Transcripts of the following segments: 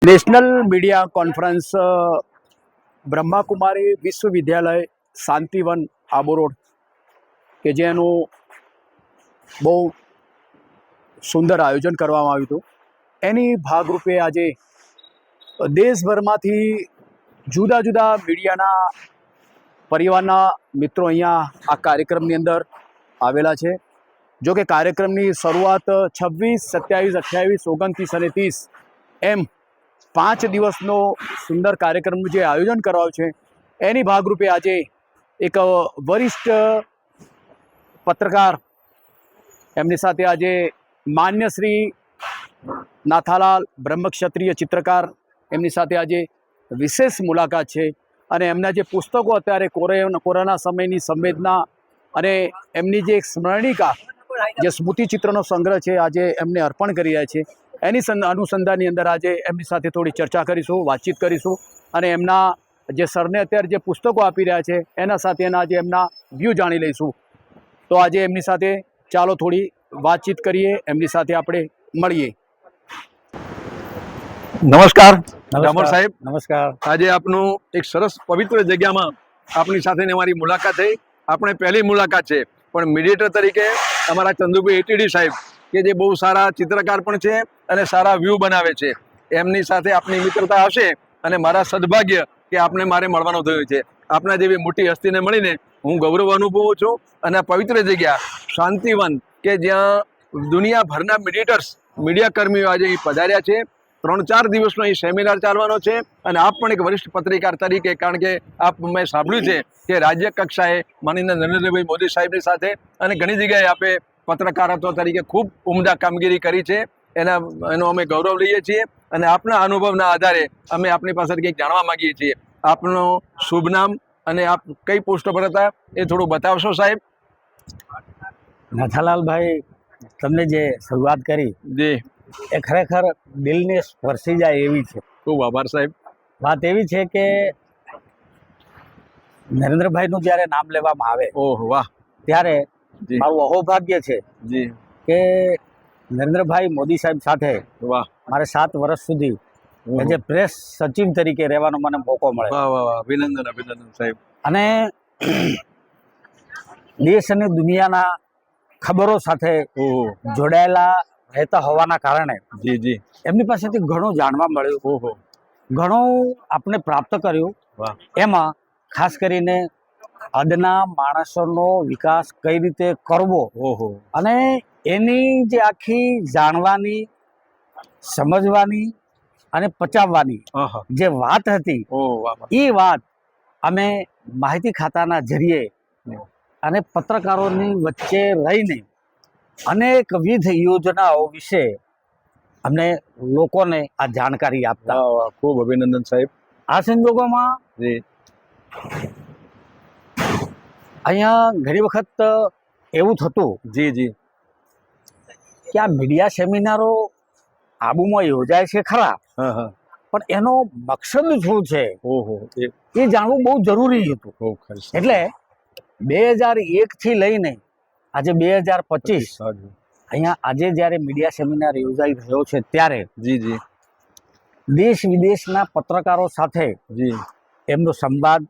National media conference Brahmakumari વિશ્વવિદ્યાલય Shantivan Abu road કે જેનું બહુ સુંદર આયોજન કરવામાં આવ્યું હતું એની ભાગરૂપે આજે દેશભરમાંથી જુદા જુદા મીડિયાના પરિવારના મિત્રો અહીંયા આ કાર્યક્રમની અંદર આવેલા છે। જો કે કાર્યક્રમની શરૂઆત 26, 27, 28, 29 અને 30 એમ 5 દિવસનો સુંદર કાર્યક્રમનું જે આયોજન કરાયું છે એની ભાગરૂપે આજે એક વરિષ્ઠ પત્રકાર એમની સાથે આજે માન્ય શ્રી નાથાલાલ બ્રહ્મક્ષત્રિય ચિત્રકાર એમની સાથે આજે વિશેષ મુલાકાત છે અને એમના જે પુસ્તકો અત્યારે કોરોના સમયની સંવેદના અને એમની જે એક સ્મરણિકા જે સ્મૃતિચિત્રનો સંગ્રહ છે આજે એમને અર્પણ કરી રહ્યા છે એની અનુસંધાનની અંદર આજે એમની સાથે થોડી ચર્ચા કરીશું, વાતચીત કરીશું અને એમના જે સરને અત્યારે જે પુસ્તકો આપી રહ્યા છે એના સાથેના આજે એમના વ્યૂ જાણી લઈશું। તો આજે એમની સાથે ચાલો થોડી વાતચીત કરીએ, એમની સાથે આપણે મળીએ। નમસ્કાર ડામોર સાહેબ। નમસ્કાર। આજે આપનું એક સરસ પવિત્ર જગ્યામાં આપની સાથે અમારી મુલાકાત થઈ। આપણે પહેલી મુલાકાત છે પણ મીડિયેટર તરીકે અમારા ચંદુભાઈ એટીડી સાહેબ કે જે બહુ સારા ચિત્રકાર પણ છે અને સારા વ્યૂ બનાવે છે, એમની સાથે આપની મિત્રતા હશે અને મારા સદભાગ્ય કે આપને મારે મળવાનું થયું છે। આપના જેવી મોટી હસ્તીને મળીને હું ગૌરવ અનુભવું છું અને આ પવિત્ર જગ્યા શાંતિવન કે જ્યાં દુનિયાભરના મીડિયા કર્મીઓ આજે અહીં પધાર્યા છે। 3-4 દિવસનો અહીં સેમિનાર ચાલવાનો છે અને આપ પણ એક વરિષ્ઠ પત્રકાર તરીકે, કારણ કે આપ મેં સાંભળ્યું છે કે રાજ્ય કક્ષાએ માનનીય નરેન્દ્રભાઈ મોદી સાહેબની સાથે અને ઘણી જગ્યાએ આપે પત્રકારત્વ તરીકે ખૂબ ઉમદા કામગીરી કરી છે, એનો અમે ગૌરવ લઈએ છીએ અને આપના અનુભવના આધારે અમે આપની પાસેથી કંઈક જાણવા માંગીએ છીએ। આપનું શુભ નામ અને આપ કઈ પોસ્ટ પર હતા એ થોડું બતાવશો સાહેબ? નાથાલાલભાઈ, તમને જે શરૂઆત કરી જી, એ ખરેખર દિલને સ્પર્શી જાય એવી છે। ખૂબ આભાર સાહેબ। વાત એવી છે કે નરેન્દ્રભાઈનું જ્યારે નામ લેવામાં આવે ઓહ વાહ, ત્યારે જી મારું અહોભાગ્ય છે જી, કે નરેન્દ્રભાઈ મોદી સાહેબ સાથે વાહ મારે 7 વર્ષ સુધી જે પ્રેસ સચિવ તરીકે રહેવાનો મને મોકો મળે। વાહ વાહ વાહ, અભિનંદન સાહેબ। અને દેશ અને દુનિયાના ખબરો સાથે જોડાયેલા રહેતા હોવાના કારણે જી જી, એમની પાસેથી ઘણું જાણવા મળ્યું, ઓહો, ઘણું આપણે પ્રાપ્ત કર્યું। વાહ, એમાં ખાસ કરીને અદના માણસોનો વિકાસ કઈ રીતે કરવો ઓહો, અને એની જે આખી જાણવાની, સમજવાની અને પચાવવાની આહા, જે વાત હતી ઓહ વાહ વાહ, એ વાત અમે માહિતી ખાતાના જરીએ અને પત્રકારોની વચ્ચે રહીને અનેકવિધ યોજનાઓ વિશે અમને લોકોને આ જાણકારી આપતા। વાહ વાહ, ખૂબ અભિનંદન સાહેબ। આ સંજોગોમાં જી અહીંયા ઘણી વખત એવું થતું જી જી, કે આ મીડિયા સેમિનારો આબુમાં યોજાય છે ખરા, હા હા, પણ એનો મકસદ શું છે ઓહો, એ જાણવું બહુ જરૂરી હતું। ખૂબ ખર્ચ એટલે 2001 થી લઈને આજે 2025 અહીંયા આજે જ્યારે મીડિયા સેમિનાર યોજાઈ રહ્યો છે ત્યારે જી જી દેશ વિદેશના પત્રકારો સાથે જી, એમનો સંવાદ,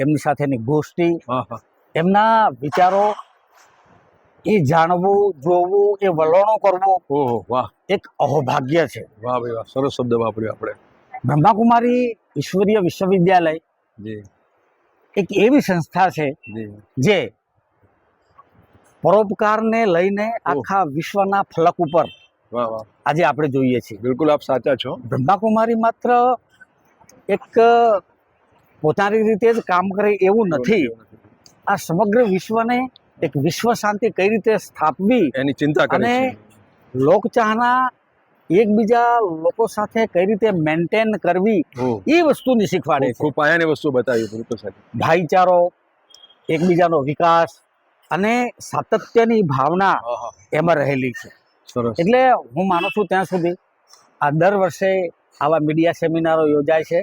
એમની સાથેની ગોષ્ઠી, હા હા, એમના વિચારો એ જાણવું, જોવું, એ વલણો કરવું ઓહો વાહ, એક અહોભાગ્ય છે। વાહ ભાઈ વાહ, સરસ શબ્દ વાપર્યો આપણે। બ્રહ્માકુમારી ઈશ્વરીય વિશ્વવિદ્યાલય જી એક એવી સંસ્થા છે જી, જે પરોપકારને લઈને આખા વિશ્વના ફલક ઉપર વાહ વાહ, આજે આપણે જોઈએ છીએ। બિલકુલ આપ સાચા છો। બ્રહ્માકુમારી માત્ર એક પોતાની રીતે જ કામ કરે એવું નથી, આ સમગ્ર વિશ્વને એક વિશ્વ શાંતિ કઈ રીતે સ્થાપવી એની ચિંતા કરે અને છે। લોકચાહના એકબીજા લોકો સાથે કઈ રીતે મેન્ટેન કરવી ઓહ, એ વસ્તુની શીખવાડે છે। ખૂબ પાયાની વસ્તુ બતાવી, બિલકુલ સાહેબ। ભાઈચારો, એકબીજાનો વિકાસ અને સાતત્યની ભાવના આહા, એમાં રહેલી છે। સરસ, એટલે હું માનું છું ત્યાં સુધી આ દર વર્ષે આવા મીડિયા સેમિનારો યોજાય છે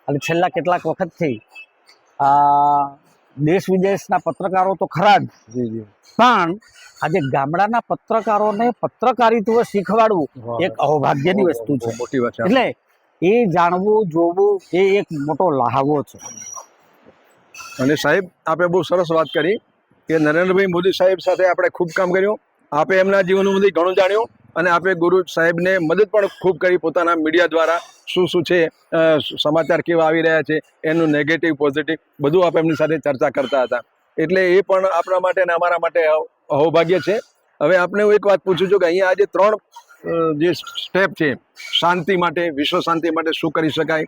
અને છેલ્લા કેટલાક વખતથી દેશ વિદેશના પત્રકારો તો ખરા જ, જી જી, પણ આજે ગામડાના પત્રકારોને પત્રકારિત્વ શીખવાડવું વાહ, એક અહોભાગ્યની વસ્તુ છે। મોટી વાત છે। એટલે એ જાણવું જોવું એ એક મોટો લહાવો છે. અને સાહેબ આપે બહુ સરસ વાત કરી કે નરેન્દ્રભાઈ મોદી સાહેબ સાથે આપણે ખૂબ કામ કર્યું. આપે એમના જીવનમાંથી ઘણું જાણ્યું અને આપે ગુરુ સાહેબને મદદ પણ ખૂબ કરી પોતાના મીડિયા દ્વારા. શું છે સમાચાર કેવા આવી રહ્યા છે એનું નેગેટિવ પોઝિટિવ બધું આપણે એમની સાથે ચર્ચા કરતા હતા. એટલે એ પણ આપણા માટે અને અમારા માટે અહોભાગ્ય છે. હવે આપણે હું એક વાત પૂછું છું કે અહીંયા આજે 3 જે સ્ટેપ છે શાંતિ માટે, વિશ્વ શાંતિ માટે શું કરી શકાય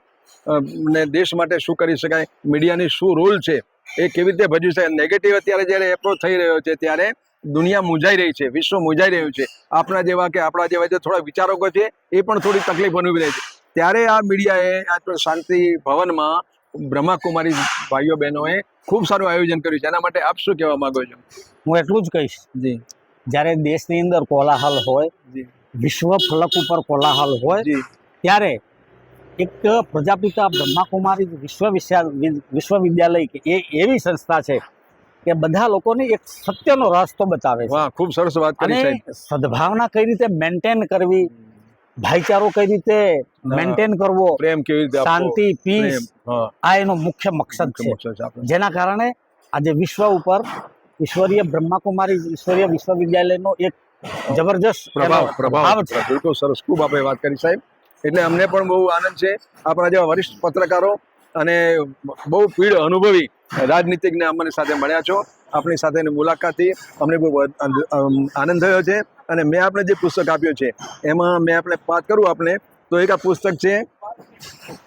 ને દેશ માટે શું કરી શકાય, મીડિયાની શું રોલ છે એ કેવી રીતે ભજવી શકાય. નેગેટિવ અત્યારે જ્યારે એપ્રોચ થઈ રહ્યો છે ત્યારે દુનિયા મૂંઝાઈ રહી છે, વિશ્વ મૂંઝાઈ રહ્યું છે. આપણા જેવા જે થોડા વિચારકો છે એ પણ થોડી તકલીફ અનુભવી રહી છે. ત્યારે આ મીડિયાએ આ શાંતિ ભવનમાં બ્રહ્માકુમારી ભાઈઓ બહેનોએ ખૂબ સારું આયોજન કર્યું છે. એના માટે આપ શું કહેવા માંગો છો? હું એટલું જ કહીશ, જી જ્યારે દેશની અંદર કોલાહલ હોય, જી વિશ્વ ફલક ઉપર કોલાહલ હોય, જી ત્યારે એક પ્રજાપિતા બ્રહ્માકુમારી વિશ્વવિદ્યાલય કે એ એવી સંસ્થા છે કે બધા લોકોને એક સત્યનો રસ્તો બતાવે છે. વાહ, ખૂબ સરસ વાત કરી અને સાહેબ. સદભાવના કઈ રીતે મેન્ટેન કરવી, ભાઈચારો કઈ રીતે મેન્ટેન કરવો, પ્રેમ કેવી રીતે આપવો, શાંતિ, પીસ, પ્રેમ, હા, આ એનો મુખ્ય મકસદ છે. મકસદ છે આપણો. જેના કારણે આજે વિશ્વ ઉપર ઈશ્વરીય બ્રહ્માકુમારી ઈશ્વરીય વિશ્વવિદ્યાલયનો એક જબરજસ્ત એનો પ્રભાવ છે. બિલકુલ સરસ, ખૂબ આપણે વાત કરી સાહેબ. એટલે અમને પણ બહુ આનંદ છે આપણા જેવા વરિષ્ઠ પત્રકારો અને બહુ પીઢ અનુભવી રાજનીતિજ્ઞ અમારી સાથે મળ્યા છો. આપણી સાથેની મુલાકાતથી અમને બહુ આનંદ થયો છે. અને મેં આપણે જે પુસ્તક આપ્યું છે એમાં મેં આપણે વાત કરું આપણે તો એક આ પુસ્તક છે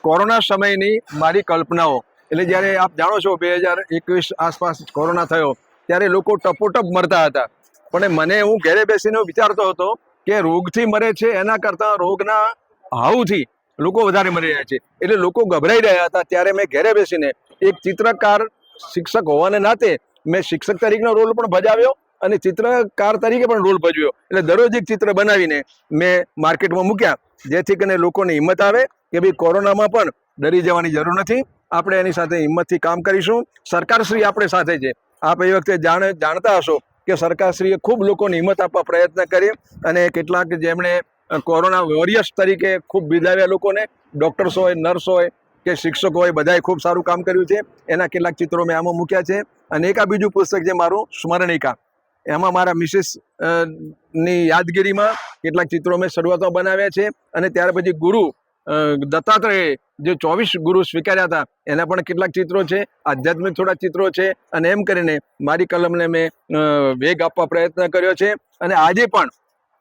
કોરોના સમયની મારી કલ્પનાઓ. એટલે જ્યારે આપ જાણો છો 2021 આસપાસ કોરોના થયો ત્યારે લોકો ટપોટપ મરતા હતા. પણ હું ઘરે બેસીને વિચારતો હતો કે રોગથી મરે છે એના કરતાં રોગના હાવથી લોકો વધારે મરી રહ્યા છે. એટલે લોકો ગભરાઈ રહ્યા હતા. ત્યારે મેં ઘરે બેસીને એક ચિત્રકાર શિક્ષક હોવાને નાતે મેં શિક્ષક તરીકેનો રોલ પણ ભજાવ્યો અને ચિત્રકાર તરીકે પણ રોલ ભજવ્યો. એટલે દરરોજ એક ચિત્ર બનાવીને મેં માર્કેટમાં મૂક્યા, જેથી કરીને લોકોને હિંમત આવે કે ભાઈ કોરોનામાં પણ ડરી જવાની જરૂર નથી, આપણે એની સાથે હિંમતથી કામ કરીશું. સરકારશ્રી આપણે સાથે છે. આપ એ વખતે જાણતા હશો કે સરકારશ્રીએ ખૂબ લોકોને હિંમત આપવા પ્રયત્ન કરી અને કેટલાક જેમણે કોરોના વોરિયર્સ તરીકે ખૂબ બિરદાવ્યા લોકોને, ડૉક્ટર્સ હોય, નર્સ હોય કે શિક્ષકો હોય, બધાએ ખૂબ સારું કામ કર્યું છે. એના કેટલાક ચિત્રો મેં આમાં મૂક્યા છે. અને એક આ બીજું પુસ્તક છે મારું સ્મરણિકા. એમાં મારા મિસિસ ની યાદગીરીમાં કેટલાક ચિત્રો મેં શરૂઆતમાં બનાવ્યા છે. અને ત્યાર પછી ગુરુ દત્તાત્રેય જે 24 ગુરુ સ્વીકાર્યા હતા એના પણ કેટલાક ચિત્રો છે, આધ્યાત્મિક થોડા ચિત્રો છે. અને એમ કરીને મારી કલમને મેં વેગ આપવા પ્રયત્ન કર્યો છે. અને આજે પણ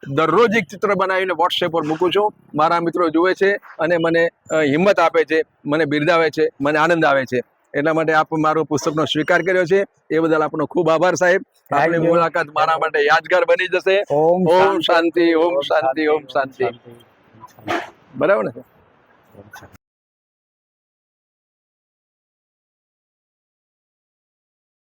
દરરોજ એક ચિત્ર બનાવીને વોટ્સએપ પર મૂકું છું. મારા મિત્રો જુએ છે અને મને હિંમત આપે છે, મને બિરદાવે છે, મને આનંદ આવે છે. એટલા માટે આપ મારો પુસ્તકનો સ્વીકાર કર્યો છે એ બદલ આપનો ખૂબ આભાર સાહેબ. આપની મુલાકાત મારા માટે યાદગાર બની જશે. ઓમ શાંતિ, ઓમ શાંતિ, ઓમ શાંતિ. બરાબર ને?